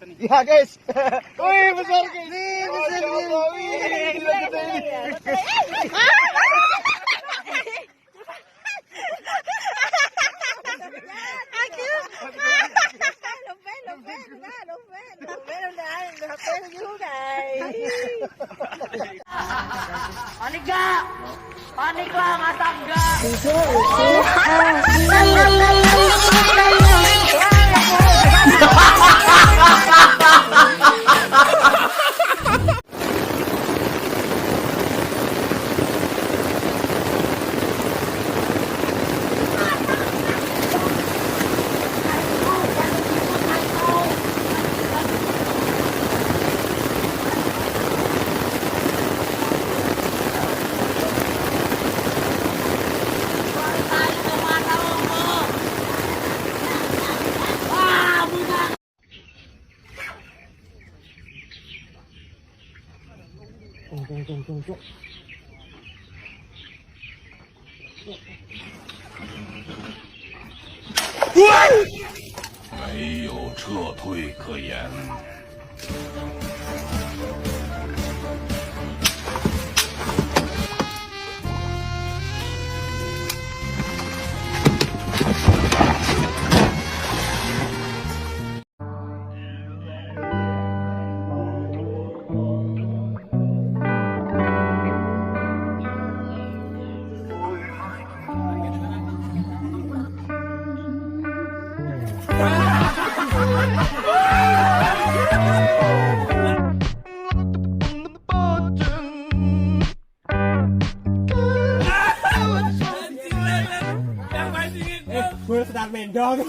kita nih. Ya guys. Wih besar guys. Besar Panik gak? Panik lah, masa enggak? Tunggu. 没有撤退可言。Gue sedang mendong.